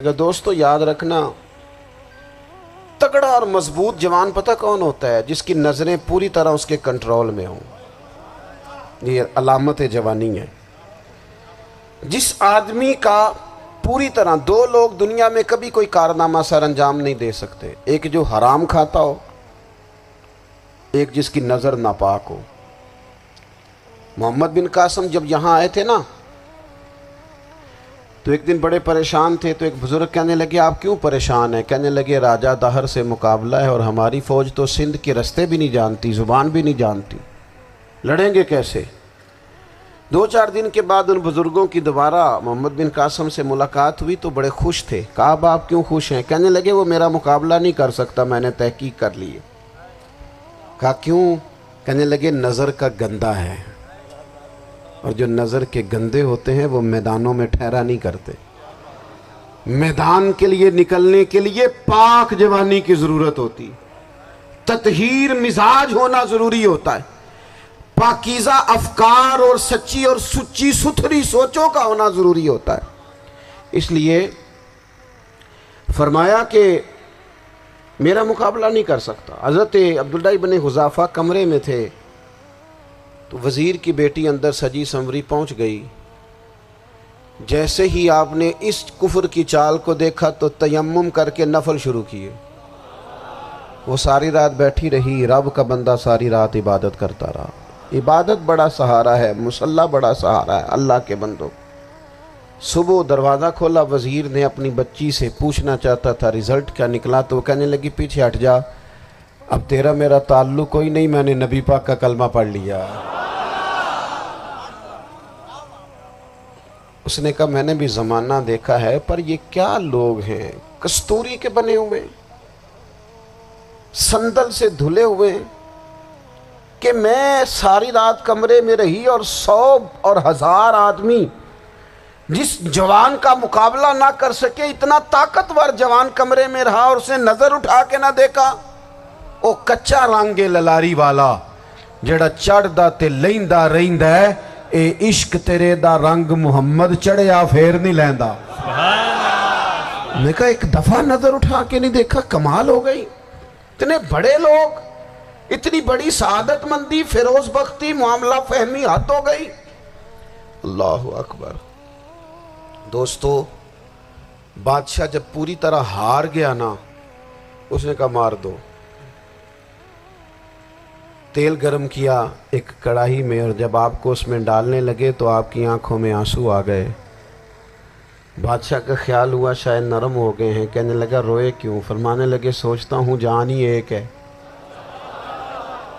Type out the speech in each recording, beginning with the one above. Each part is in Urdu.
دوستو یاد رکھنا، تگڑا اور مضبوط جوان پتہ کون ہوتا ہے؟ جس کی نظریں پوری طرح اس کے کنٹرول میں ہوں۔ یہ علامت جوانی ہے۔ جس آدمی کا پوری طرح، دو لوگ دنیا میں کبھی کوئی کارنامہ سر انجام نہیں دے سکتے، ایک جو حرام کھاتا ہو، ایک جس کی نظر ناپاک ہو۔ محمد بن قاسم جب یہاں آئے تھے نا، تو ایک دن بڑے پریشان تھے، تو ایک بزرگ کہنے لگے آپ کیوں پریشان ہیں؟ کہنے لگے راجہ دہر سے مقابلہ ہے اور ہماری فوج تو سندھ کے رستے بھی نہیں جانتی، زبان بھی نہیں جانتی، لڑیں گے کیسے؟ 2-4 دن کے بعد ان بزرگوں کی دوبارہ محمد بن قاسم سے ملاقات ہوئی تو بڑے خوش تھے۔ کہا اب آپ کیوں خوش ہیں؟ کہنے لگے وہ میرا مقابلہ نہیں کر سکتا، میں نے تحقیق کر لی ہے۔ کہا کیوں؟ کہنے لگے نظر کا گندہ ہے، اور جو نظر کے گندے ہوتے ہیں وہ میدانوں میں ٹھہرا نہیں کرتے۔ میدان کے لیے نکلنے کے لیے پاک جوانی کی ضرورت ہوتی، تطہیر مزاج ہونا ضروری ہوتا ہے، پاکیزہ افکار اور سچی اور سچی ستھری سوچوں کا ہونا ضروری ہوتا ہے۔ اس لیے فرمایا کہ میرا مقابلہ نہیں کر سکتا۔ حضرت عبداللہ ابن حذافہ کمرے میں تھے، تو وزیر کی بیٹی اندر سجی سنوری پہنچ گئی۔ جیسے ہی آپ نے اس کفر کی چال کو دیکھا تو تیمم کر کے نفل شروع کیے۔ وہ ساری رات بیٹھی رہی، رب کا بندہ ساری رات عبادت کرتا رہا۔ عبادت بڑا سہارا ہے، مصلی بڑا سہارا ہے اللہ کے بندوں۔ صبح دروازہ کھولا، وزیر نے اپنی بچی سے پوچھنا چاہتا تھا رزلٹ کیا نکلا، تو وہ کہنے لگی پیچھے ہٹ جا، اب تیرا میرا تعلق کوئی نہیں، میں نے نبی پاک کا کلمہ پڑھ لیا۔ اس نے کہا میں نے بھی زمانہ دیکھا ہے، پر یہ کیا لوگ ہیں، کستوری کے بنے ہوئے، سندل سے دھلے ہوئے، کہ میں ساری رات کمرے میں رہی اور 100 اور 1000 آدمی جس جوان کا مقابلہ نہ کر سکے، اتنا طاقتور جوان کمرے میں رہا اور اسے نظر اٹھا کے نہ دیکھا۔ او کچا رنگ للاری والا جڑا چڑھدا تے لیندا رہندا ہے، اے عشق تیرے دا رنگ محمد چڑھیا پھر نہیں لیندا۔ میں کہا ایک دفعہ نظر اٹھا کے نہیں دیکھا، کمال ہو گئی۔ اتنے بڑے لوگ، اتنی بڑی سعادت مندی، فیروز بختی، معاملہ فہمی حد ہو گئی۔ اللہ اکبر۔ دوستو بادشاہ جب پوری طرح ہار گیا نا، اس نے کہا مار دو۔ تیل گرم کیا ایک کڑاہی میں، اور جب آپ کو اس میں ڈالنے لگے تو آپ کی آنکھوں میں آنسو آ گئے۔ بادشاہ کا خیال ہوا شاید نرم ہو گئے ہیں، کہنے لگا روئے کیوں؟ فرمانے لگے سوچتا ہوں جان ہی ایک ہے،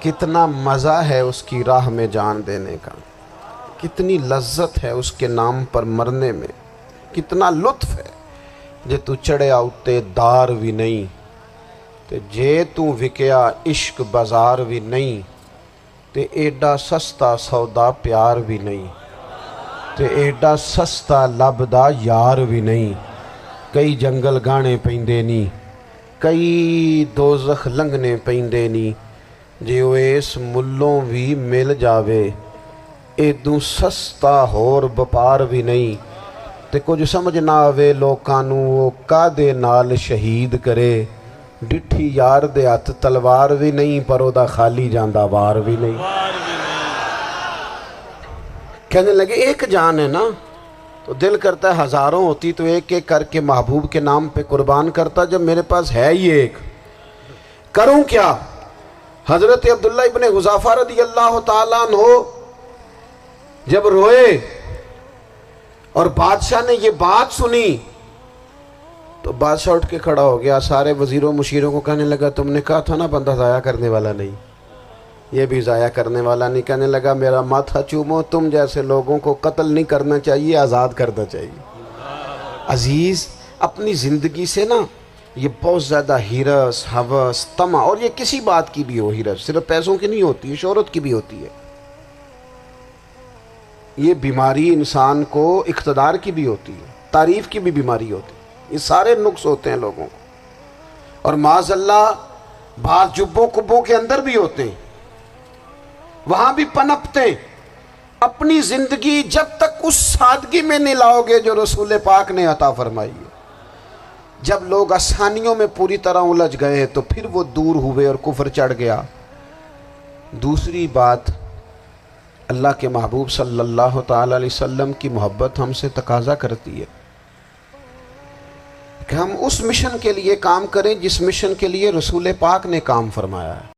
کتنا مزہ ہے اس کی راہ میں جان دینے کا، کتنی لذت ہے اس کے نام پر مرنے میں، کتنا لطف ہے۔ جے تو چڑھیا اتے دار بھی نہیں، تے جے تو وکیا عشق بازار بھی نہیں، تے ایڈا سستا سودا پیار بھی نہیں، تے ایڈا سستا لبدا یار بھی نہیں۔ کئی جنگل گانے پیندے نہیں، کئی دوزخ لنگنے پیندے نہیں، جے وہ اس ملوں بھی مل جاوے، ایدوں سستا ہور بپار بھی نہیں۔ تے کچھ سمجھ نہ آوے لوکانوں وہ کادے نال شہید کرے، ڈٹھی یار دے ہاتھ تلوار بھی نہیں، پر او دا خالی جاندہ وار بھی نہیں۔ کہنے لگے ایک جان ہے نا، تو دل کرتا ہے ہزاروں ہوتی تو ایک ایک کر کے محبوب کے نام پہ قربان کرتا، جب میرے پاس ہے ہی ایک، کروں کیا؟ حضرت عبداللہ ابن حذافہ رضی اللہ تعالیٰ عنہ جب روئے اور بادشاہ نے یہ بات سنی، تو بادشاہ اٹھ کے کھڑا ہو گیا، سارے وزیروں مشیروں کو کہنے لگا تم نے کہا تھا نا بندہ ضائع کرنے والا نہیں، یہ بھی ضائع کرنے والا نہیں۔ کہنے لگا میرا ماتھا چومو، تم جیسے لوگوں کو قتل نہیں کرنا چاہیے، آزاد کرنا چاہیے۔ عزیز اپنی زندگی سے نا یہ بہت زیادہ ہرس، ہوس، طمع، اور یہ کسی بات کی بھی ہو، ہرس صرف پیسوں کی نہیں ہوتی ہے، شہرت کی بھی ہوتی ہے، یہ بیماری انسان کو اقتدار کی بھی ہوتی ہے، تعریف کی بھی بیماری ہوتی ہے، یہ سارے نقص ہوتے ہیں لوگوں کو، اور معاذ اللہ بعض جبوں کبوں کے اندر بھی ہوتے ہیں، وہاں بھی پنپتے ہیں۔ اپنی زندگی جب تک اس سادگی میں نہیں لاؤ گے جو رسول پاک نے عطا فرمائی ہے، جب لوگ آسانیوں میں پوری طرح الجھ گئے تو پھر وہ دور ہوئے اور کفر چڑھ گیا۔ دوسری بات، اللہ کے محبوب صلی اللہ تعالی علیہ وسلم کی محبت ہم سے تقاضا کرتی ہے کہ ہم اس مشن کے لیے کام کریں جس مشن کے لیے رسول پاک نے کام فرمایا ہے۔